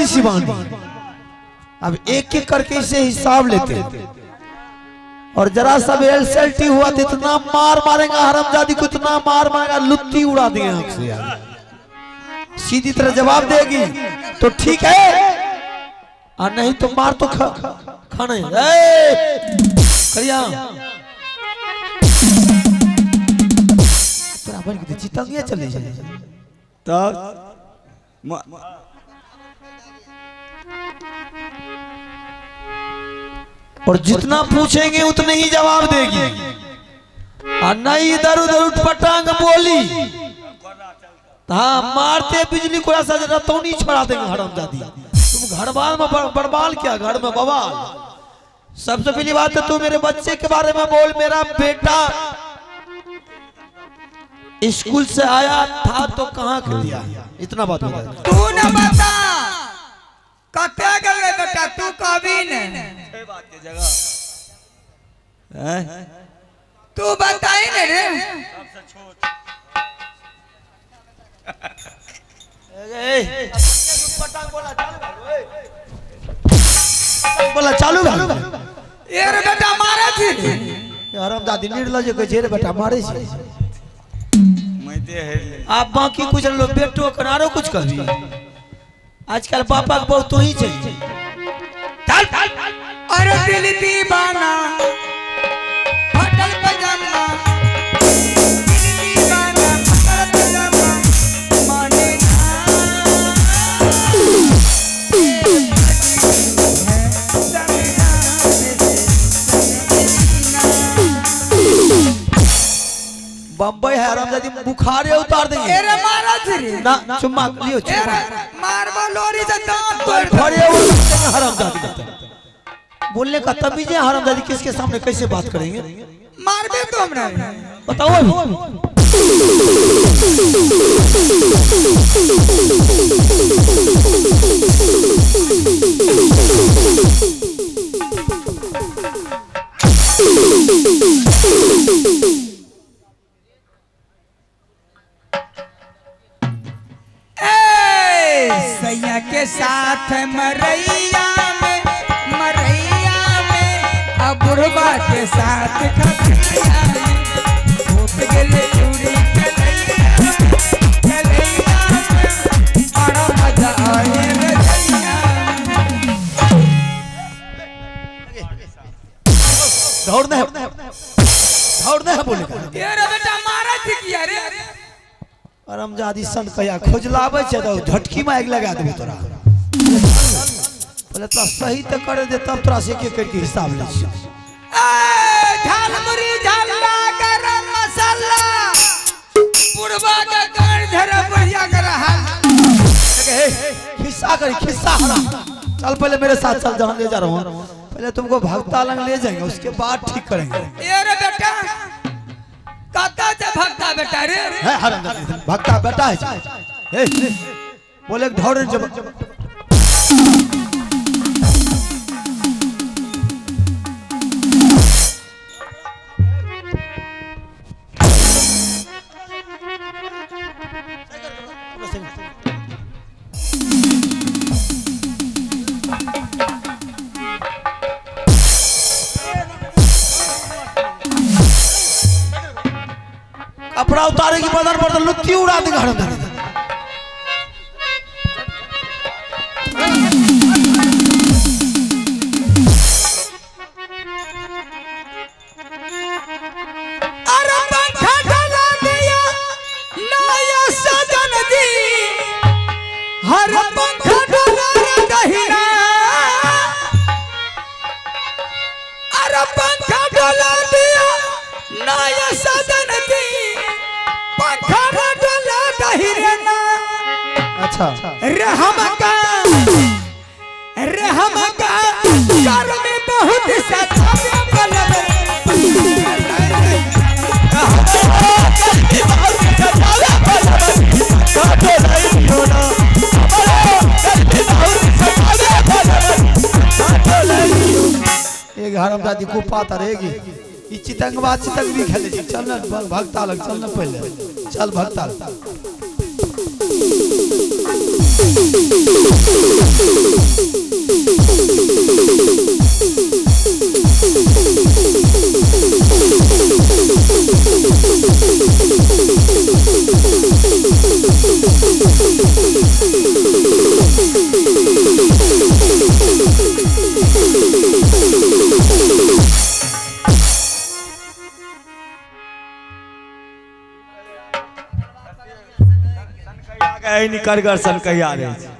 थोड़ी सी बांधी। अब एक एक करके इसे हिसाब लेते और जरा सा एलसेल्टी हुआ तो इतना मार मारेगा हरामजादी को, इतना मार मारेगा लुत्ती उड़ा देंगे आंख से यार। सीधी तरह जवाब देगी तो ठीक है और नहीं तो मार तो खाने करिया चितंगिया चले जाए और जितना पूछेंगे उतने ही जवाब देगी और नहीं इधर उधर उठपटांग बोली। हाँ मारते बिजली को ऐसा रतौनी छोड़ा देंगे हरामजादी। तुम घर बार में बरबाल क्या घर में बवाल। सबसे पहली बात है तू मेरे बच्चे के बारे में बोल। मेरा बेटा स्कूल से आया था तो कहाँ कर दिया इतना बात बता। तू न बता कते गए बेटा तू कभी नहीं बात की जगह तू बताई नहीं रे। बोला चालू ये रे बेटा मारे थी हरामजादी निर्लज के जेरे बेटा मारे छी। आप बाकी कुछ लो बेटो कनारो कुछ कर दी। आजकल पापा के बहुत तो ही चाहिए। अरे दिल दीवाना फटल पजामा दिल दीवाना फटल पजामा माने बम्बई है हरामजादी बुखारे उतार देंगे। अरे मारा थी ना चुम्मा लियो चुम्मा मारवा लोरी से दांत तोड़ बुखारे उतार देंगे हरामजादी। बोलने का तमीज है हरामजादी। किसके सामने कैसे बात करेंगे मार दे तो हमरा बताओ अभी। सैया के साथ मरैया में अब बुढ़वा के साथ खपैया में भूख गेले चूड़ी कलैया बड़ा मजा आए रजैया। दौड़ना है बोले ये रे बेटा मारा थी किया रे हरामजादी सन कया खोजलावे छे तो झटकी में आग लगा देबे तोरा। पहले तो सही तो कर दे तब तोरा से एक करके हिसाब ले छी। झालमुरी झाला गरम मसाला बुढ़वा का कान धरा बढ़िया कर खिस्सा करी खिस्सा हराम। चल पहले मेरे साथ चल जहां ले जा रहा हूं। पहले तुमको भक्ता लंग ले जाएंगे उसके बाद ठीक करेंगे। ये रे बेटा काता से भक्ता बेटा रे है हरामजादी भक्ता बेटा है। बोले धौड़े जब कपड़ा उतारे की बदन पर लुत्ती उड़ा देगा हरामजादी। अरे पंखा ढला दिया नया सजन दी हर पंखा ढला गहिरा। अरे पंखा ढला दिया नया सजन दी पंखा ढला गहिरा ना। अच्छा रहम का घर में बहुत सतावे बलबे एक हरामजादी को पाता रहेगी ये चितंगवा चितंग भी खेले। चल ना भक्ता लग चल ना पहले चल भक्ता लग। कहीं नहीं करगर सन कहीं आ रहे हैं।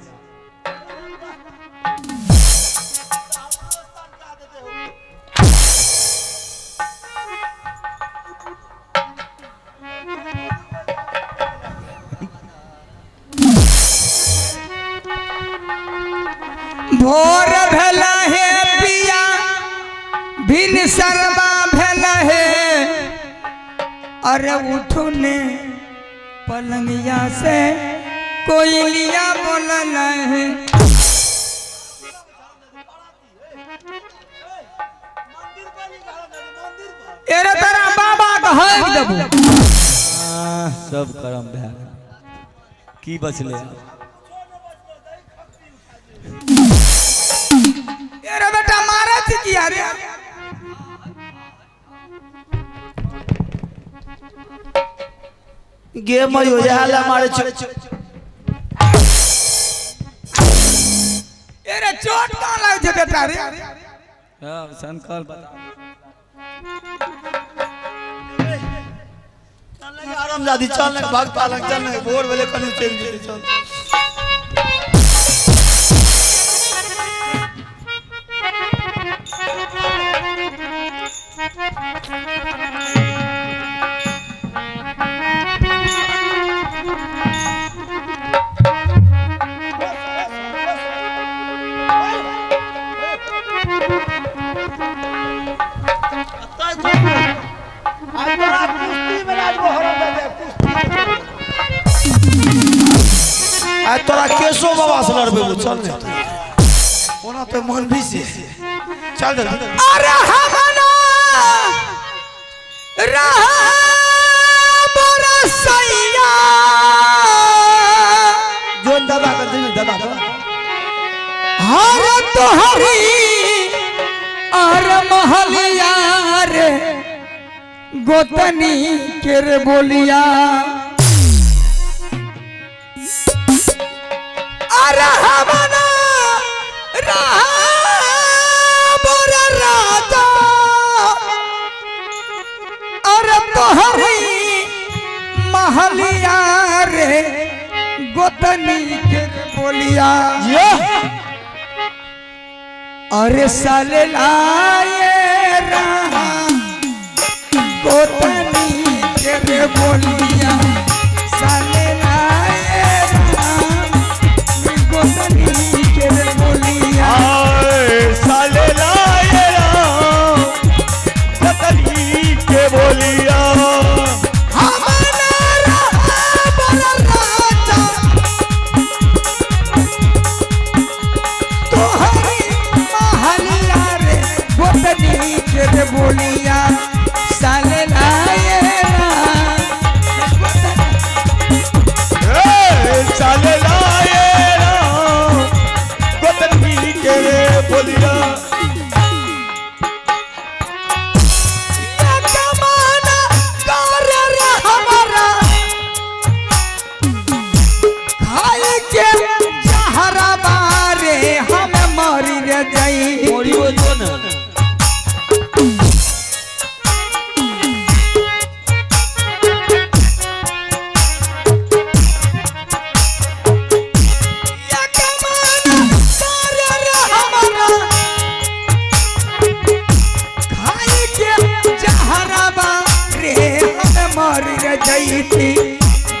भोर भेला है पिया भिन सरबा भेला है अरे उठू ने पलंगिया से कोयलिया बोलल है। एरे तेरा बाबा कह देबू सब करम भे की बचले एरे बेटा मारा थी किया रे गेम हो जाला मारे एरे चोट कहाँ लग छे बेटा रे संकल बता आरामजादी चल भाग पालक चल बोर वाले कनी चल जेते चल तोरा केसो बाबा से लड़बे चल ने ओना तो मन भी से चल जल्दी। अरे हमना रहा बरसैया जोन दादा कर दे दादा कर हर तोहरी और महलिया रे गोतनी के रे बोलिया अरे हमना रहा बर राजा अरे तोहरी महलिया रे गोतनी के रे बोलिया अरे साले लाए रहा गोतनी के रे बोलिया साले लाए रहा गोतनी के रे बोलिया साले लाए गोतनी के बोलिया बोलिया साले लाए साले लाए गोतनी के बोलिया कमाना कर रे हमारा खाए के जहरा बारे हम मरी रे जाई मोरी हो जो ना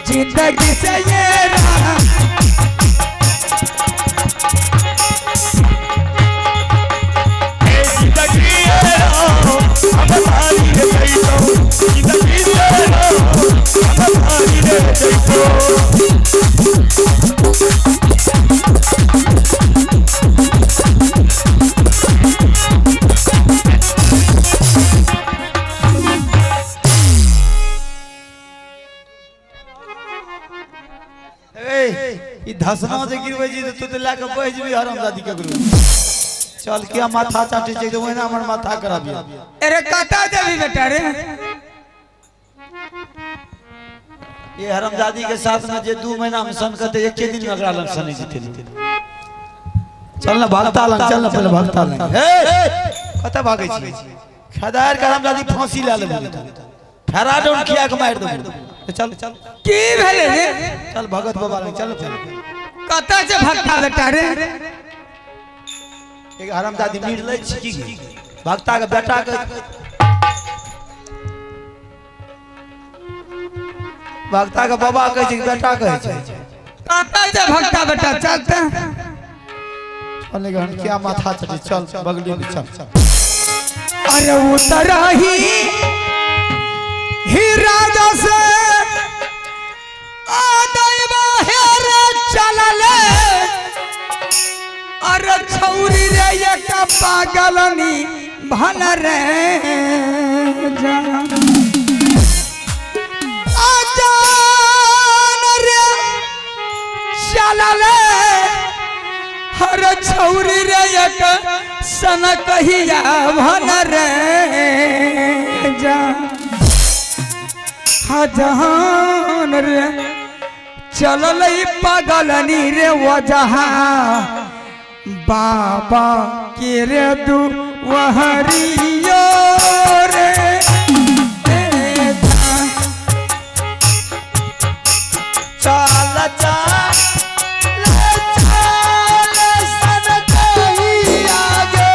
जिंदगी से ये रहा जिंदगी हम भारी रे जैतो जिंदगी हम भारी रे जैतो ई धसना से गिरबै जी तू तो लाके बह जेबी हरामजादी के गुरु चल के माथा चाटे छै तो ओहिना हमर माथा खराब अरे काटा देबी बेटा रे ये हरामजादी के साथ में जे 2 महीना में सन करते एक दिन में अगला लन सने जीते चल ना भागता लंग चल ना पहले भागता लंग हे कत भागै छी खदार के हरामजादी फांसी ले लेबे फेराडोन खिया के मार देबो चल चल की भेले रे चल भगत बाबा लग चल कता से भक्ता बेटा रे एक हरामजादी मीट ले छी की भक्ता के बेटा के भक्ता के बाबा कहे छै बेटा कहे छै कता से भक्ता बेटा चलते चल गन क्या माथा चढ़ी चल बगली में चल अरे उतरही ही राजा से आदैवा हेर चलले अरे छौरी रे एक पागलनी भन रे जान आजान रे चलले हर छौरी रे एक सन कहिया भन रे जान हजान रे चलल पागलनी रे वजहा बाबा के रे दुवहरियो रे चल चल सन कहिया गे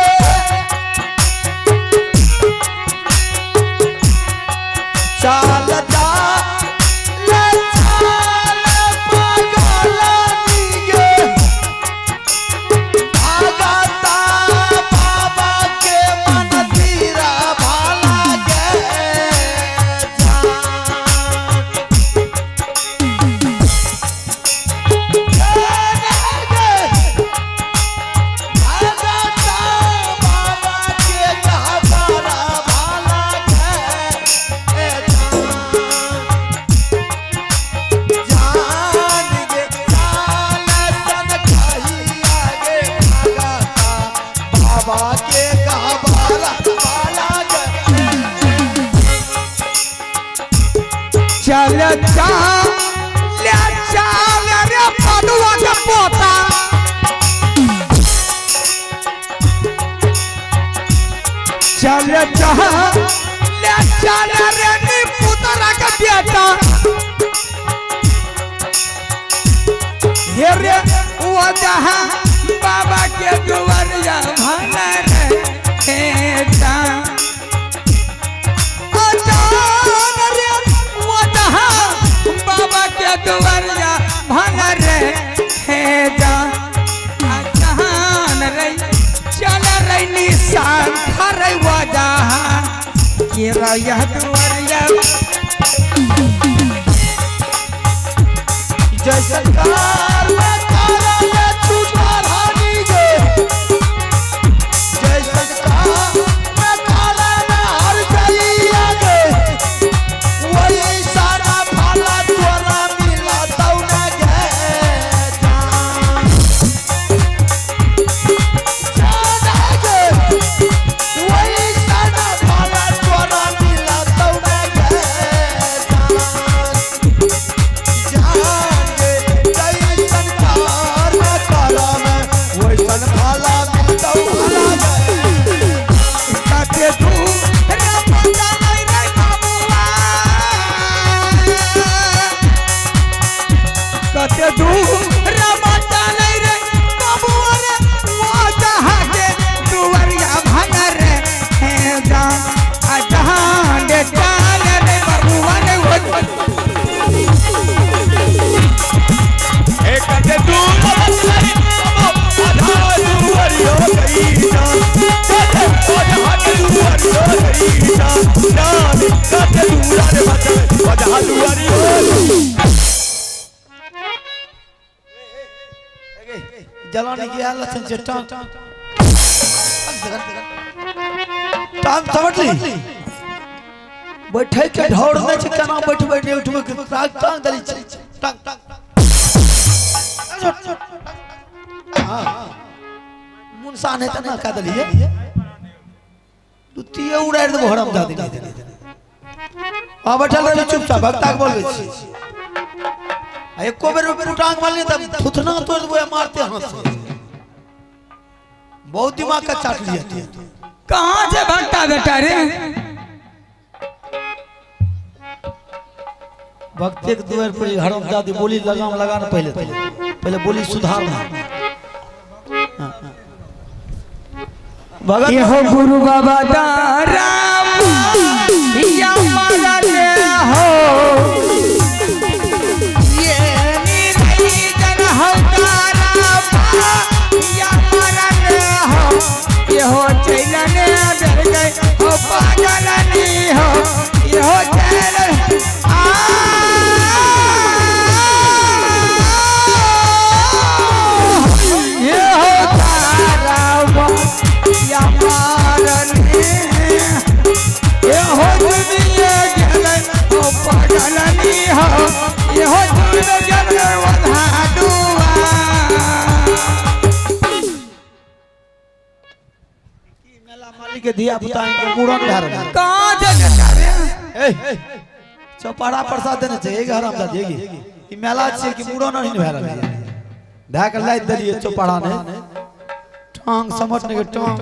चल चल चाल रे पदुआ के पोता चल चाल रे नी पुतरा के बेटा हे रे वजहा बाबा के दुवरिया भला रे हे जान बाबा के दुवरिया भन रे हे जान रे चल रे निशान खरे वजहा के रया दुवरिया जय सरकार में तारा में छूटा रानी गे जय सरकार में तारा में हर गलिया गे वही सारा भाला तोरा मिला दौना गे जाना गे वही सारा भाला तोरा मिला दौना गे कते दूर रमता नहीं रे बाबुआ रे वजहा के दुवरिया भन रे हे जान जहां दे चाल रे बाबुआ रे ए कते दूर रमता रे आधा दुवरियो गई जान कते वजहा के दुवरियो गई जान कते दूर रे वजहा दुवरियो जलाने की हालत है टांग टांग समझ ली बैठे के ढौड़ में छै केना बैठ बैठे उठबे के टांग दली छै टांग हां मुनसान है तना का दली दुतिए उड़ाड़ देबो हराम जादी आ बैठल रह चुपचाप भक्ता के बोलबे छी एको बेर टांग मारली तब थुथना तोड़ देबो मारते हाथ से बहुत दिमाग का चाट लिया कहां से भक्ता बेटा रे भक्ति के द्वार पर हरामजादी बोली लगाम लगाना पहले बोली सुधारना। भगत ये हो गुरु बाबा दाराम या मरन हो ये निरई जन हो दाराम या मरन हो ये हो चैलन डर गए हो पागलनी हो ये हो चैलन ये हो दाराम या मारने ये हो दुनिया जलन हो पागलनी हो ये हो दुनिया जलन वधा दुआ मेला मालिक के दिया बुताई के मुड़न धार कहां जगह जा रहे ए चौपाड़ा प्रसाद देने चाहिए कि हरामजादी ई मेला छे कि मुड़न नहीं भए रहल है धा के लाइ देलिए चौपाड़ा ने टांग समटने के टांग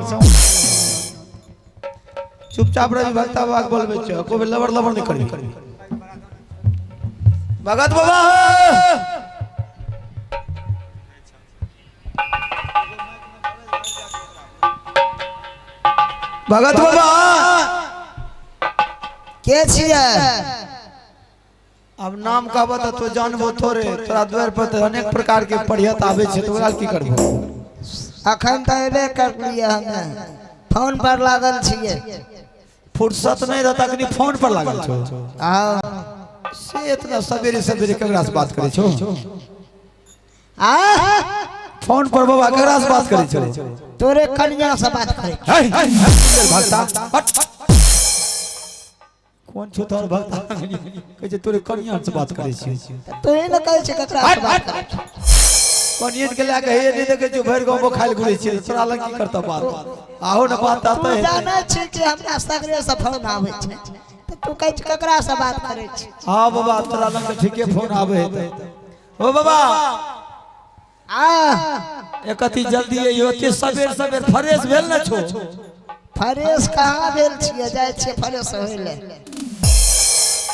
चुपचाप रही भक्ता बाग बोलबे छ को लबर लबर नहीं करबी भगत बाबा भगत बाबा के छियै? अब नाम का बता तो जानबो थोड़े तोरा द्वार पर तो अनेक प्रकार के पढ़ियत आवे छे तो ओकरा की करबो? अखन तो एबे करलिए हमे फोन पर लागल छियै। फुर्सत नहीं रहता कि फोन पर लागल छो आओ से इतना सवेरे सवेरे ककरा से बात करे छो? आ फोन पर बाबा ककरा से बात करे छो? तोरे कन्या से बात करे भक्ता हट कौन छो तोर भक्ता कहे छे तोरे कन्या से बात करे छी तो ये न कहै छै ककरा से बात करे कन्या के लाके हे नहीं देखे छो भर गांव में खाइल घुरे छी तोरा लग की करता बात आहो न बात आता तू है जाने छै कि हमरा सगरे से फोन आबै छै तो तू कहै छै ककरा से बात करे छी? हां बाबा तोरा लग ठीके फोन आवे है ओ बाबा आ एकती जल्दी होते सवेर सवेर फ्रेश भेल न छो? फ्रेश कहाँ भेल छियै? जाइ छियै फ्रेश होइले।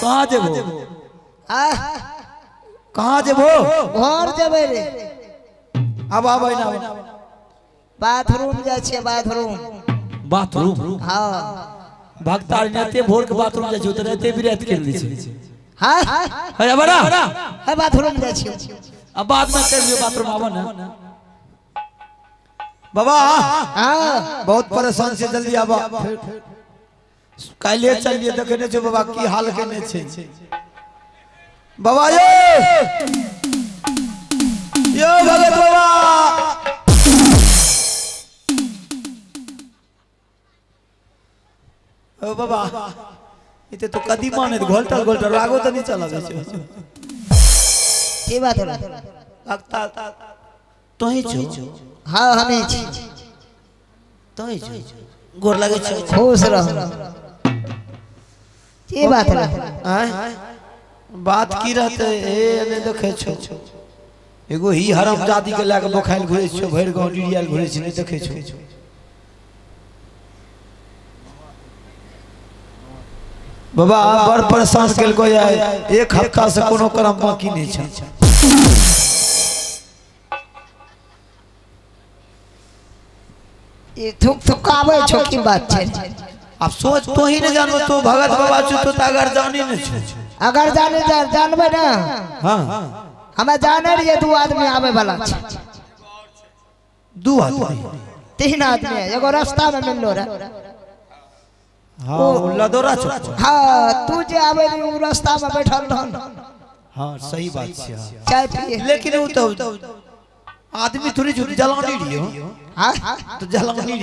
कहां जेबो? आ कहां जेबो? घर जेबै रे अब आबै ना बाथरूम जाइ छियै बाथरूम। बाथरूम हाँ भक्ता नेते भोर के बाथरूम जाइ छ त रहते बिरात कर ली छ हाँ है बड़ा है बाथरूम जाइ छियै। अब बाद में कर लियो बाथरूम आवा ना बाबा हाँ बहुत परेशान से जल्दी आवा काले चलिए देखने छो बाबा की हाल केने छे बाबा यो भगत बाबा ओ बाबा इते तो कदी माने घोलटल घोलटल रागो तो नहीं चला छे की बात है? भक्ता तो ही छो हाँ हमें छी तो ही छो गोर लगे छो खुश रहो। की बात है? बात की रहते ए ने देखे छो एगो ही हरामजादी के लाके बोखाइल घुरे छो भर गांव डिडियाल घुरे छी नहीं देखे छो बाबा बड़ परेशान केल को एक हफ्ता से कोनो करम बाकी नहीं छ ये थुक थुकावे छो की बात है? अब सोच तो ही नहीं जानबो तो भगत बाबा छु तो अगर जानी नहीं छ अगर जानबे ना हां हमें जाने रहिए दू आदमी आवे वाला छै। दू आदमी तीन आदमी है एगो रास्ता में मिललो रे। हां लदोरा छ हाँ तू जे आवे रे उ रास्ता में बैठल रहन। हां सही बात छै चाय पिए लेकिन वो तो आदमी थोड़ी झूठी जलानी रही हाँ तो जलानी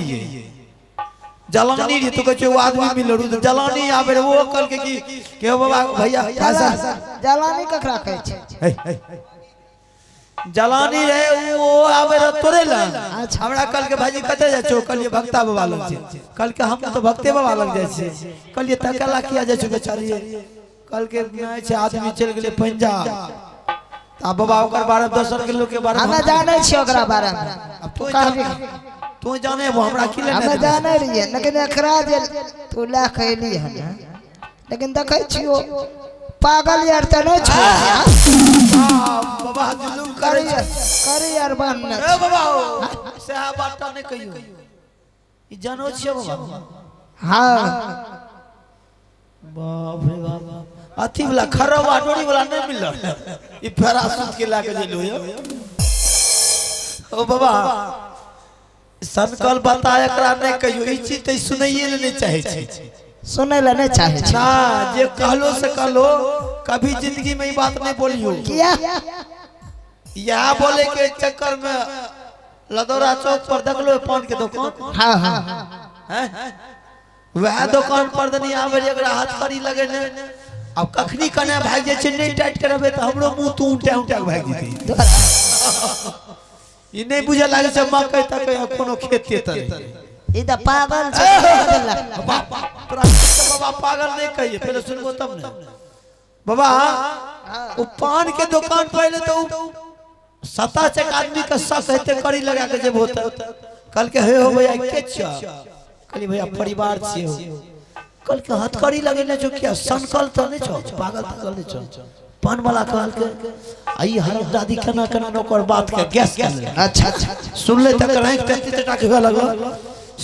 रही तो कहे वो आदमी मिल रू तो जलानी आवे वो कल के हो बाबा भैया जलानी ककरा कहै छै? जलानी रहे वो आवे रे तोरे ला हमरा कल के भाजी कते जा छो कल ये भक्ता बाबा लग छै कल के हम तो भक्ते बाबा लग जाय छै कल ये तकला किया जाय छै बेचारी कल के नहीं छै आदमी चल गेले पंजाब अब बाबा ओकर बारे में 10 किलो के बारे में हमें जाने छी ओकरा बारे में। तू कहबी तू जाने वो हमरा की लेने हमें जाने रहिए लेकिन एकरा जे तू ला कहली है लेकिन देखै छियो पागल यार तो नहीं छोड़ दिया बाबा जुलूम करे करे यार बनना ए बाबा से आ बात नहीं कहियो ई जानो छियो बाबा हाँ बाप रे बाप अथी वाला खरब आडोरी वाला नहीं मिल ई पैराशूट के लाके जेलो यो ओ बाबा संकल्प बता एकरा नहीं कहियो ई चीज त सुनाइए नहीं चाहे छी सुने ला नहीं चाहे ना जे कहलो से कहलो कभी जिंदगी में ये बात नहीं बोलियो किया यहाँ बोले के चक्कर में लदौरा चौक पर देखलो पान के दुकान हाँ हाँ हैं वह दुकान पर दनी आवे एकरा हाथ करी लगे ने अब कखनी कने भाग जे छै नहीं टाइट करबे त हमरो मुंह तू उल्टा उल्टा भाग जेती ई नहीं बुझे लागे छै मकई तक कोनो खेत के तरह ई तो पागल छै तोरा बाबा पागल नहीं कहिए पहले सुनबो तब ने बाबा वो पान के दुकान पहले तो सता चक आदमी का शक हेते करी लगा के जब होता कल के हे हो भैया के छ कली भैया परिवार छे हो कल के हथकड़ी लगे ने जो क्या संकल्प तो नहीं छ पागल पागल नहीं छ पान वाला कहल के आई हरम दादी कना कना नोकर बात के गैस अच्छा अच्छा सुन ले तक रह टटी टटा के लगल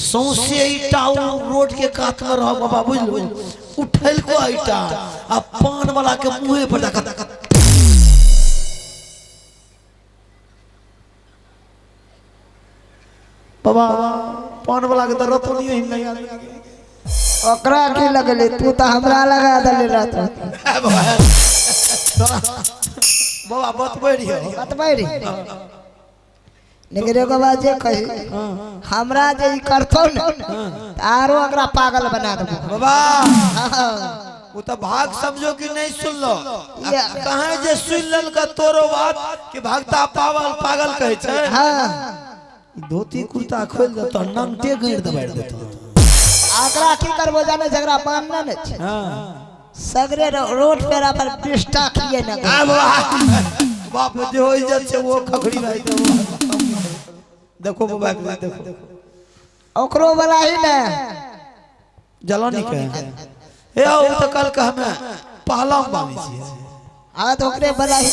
सौसे ईटा रोड के कात में रह बाबा बुझ लो उठल को ईटा आ पान वाला के मुंह पर दका बाबा पान वाला के दर्द तो नहीं हिल नहीं ओकरा की लगले तू तो हमरा लगा दले रहत बाबा बतबै रहियो बतबै रे लेकिन एगो बात जे कही हमरा जे ई करतो न आरो ओकरा पागल बना देबो बाबा वो तो भाग समझो कि नहीं सुन लो कहे जे सुन लेल का तोरो बात कि भक्ता पागल पागल कहे छै हां धोती कुर्ता खोल दे तो नंगटे गैर दे बैठ देतो आकरा की करबो जाने झगड़ा मानना न छै हां सगरे रोड पेरा पर पिस्टा किए न बाप जो हो इज्जत से वो खखड़ी भाई देखो बाबा देखो ओकरो वाला ही न जलानी के हे ओ तो कल का हमें पहला बानी छी हां तो ओकरे वाला ही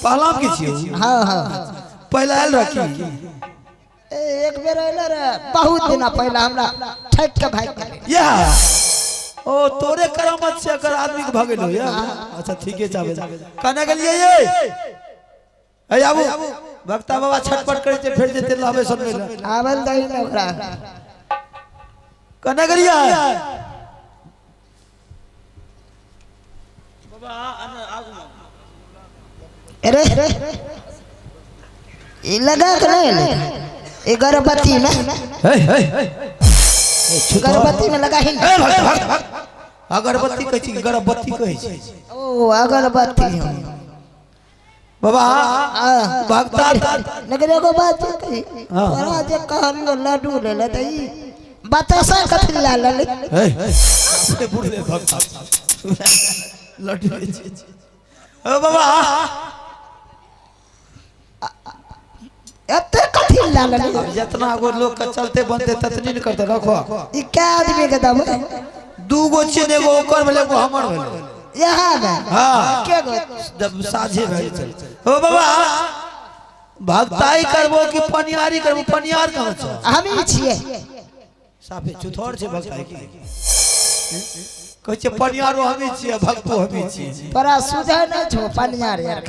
पहला की छी हां हां पहला आयल रखी एक बेर आइल रे बहुत दिन पहले हमरा ठक के भाग गेलै या ओ तोरे करामत से अगर आदमी के भागे लो या अच्छा ठीक है चावे कने गेलिए ये ए आबू भक्ता बाबा छटपट करे छे फेर जेते लावे सुनबे ला आवल दई न ओकरा कने गेलिए अरे ई लगा के नहीं ए गर्भवती में गर्भवती में लगा ही अगरबत्ती कहै छी गर्भवती कहै छी ओ अगरबत्ती बाबा भक्ता लेकिन एगो बात कही तोरा जे कहलियो लड्डू ले ले त ई बतासा कथि ला ले ए बुढ़े भक्ता लड्डू ले छी ओ बाबा एते कथि ला ले जितना गो लोग का चलते बनते ततनी न करते रखो ई क्या आदमी के दब दू गो छिन एगो ओकर भेले एगो हमर भेले यहाँ में हां के गो जब साझे भेल चल ओ बाबा भक्ताई करबो कि पनियारी करबो पनियार कहां छ हम ही छिए साफे चुथौर छै भक्ताई की कहै छै पनियारो हमी छियै भक्तो हमी छियै तोरा सुझे न छो पनियार यार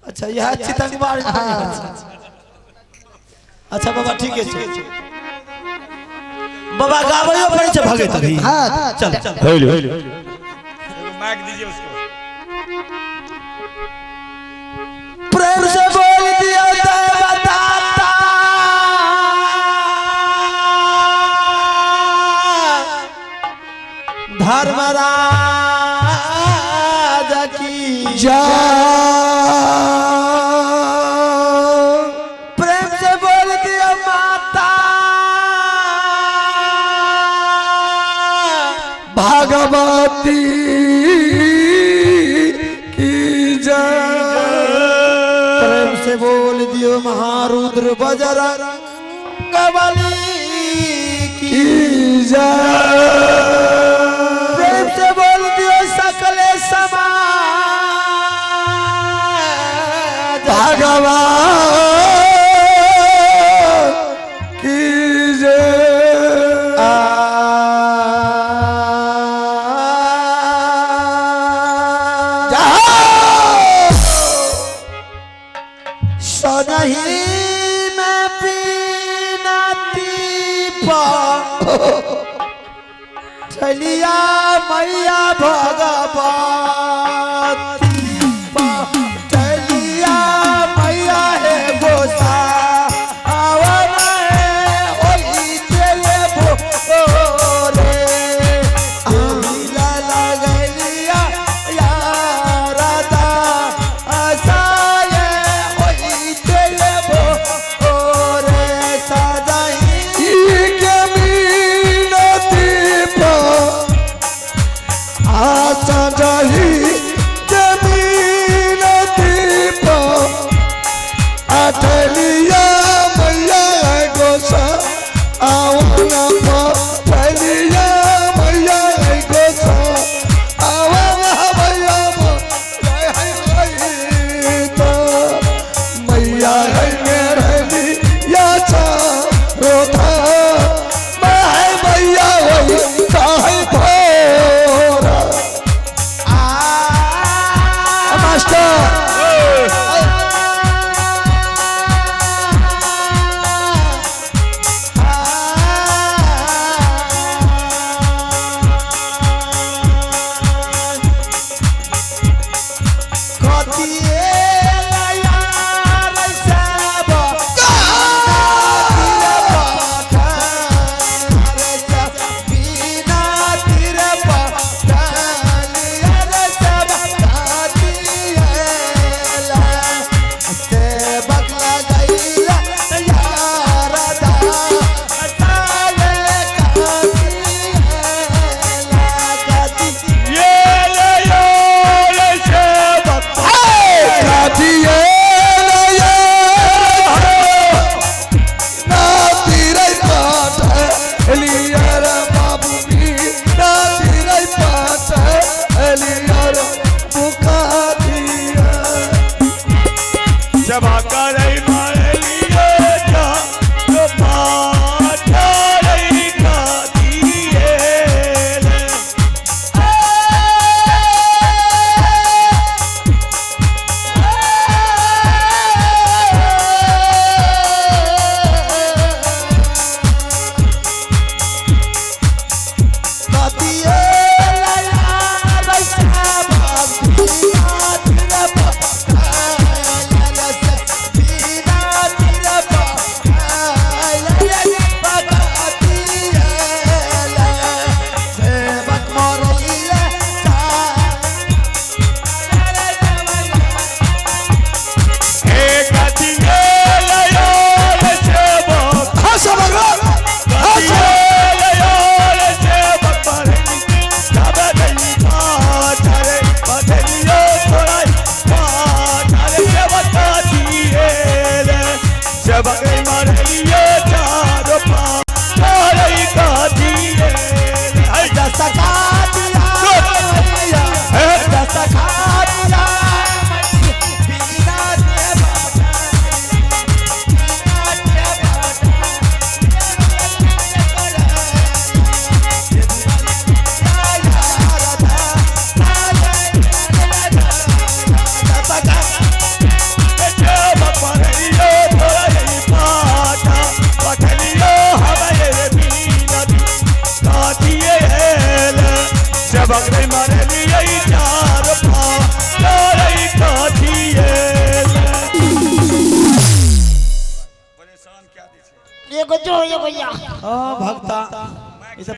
अच्छा यह चितनी मार अच्छा बाबा ठीक है बाबा गावयो पड़े छै भगत अभी हां चल चल हेलो माइक दीजिए उसको प्रेम से बोल दिया जय बताता धर्मराज की प्रेम से बोल दिया माता भगवती की जय प्रेम से बोल दियो महारुद्र बजरंग बली की जय प्रेम से बोल दियो सकले समा चलिया मैया भगवती चलिया मैया है गोसा आवन है ओई चले भोरे आइला लगलिया यारदा आसाए ओई चले भोरे सदाई के मीनती आशा रही जमीन दीप अठलिया मैया गोसा आवन पलिया मैया गोसा आवन मैया मैया है मेरी या रोधा मैं मैया वही काहे भोरा मास्टर ये को जो ये भैया भक्ता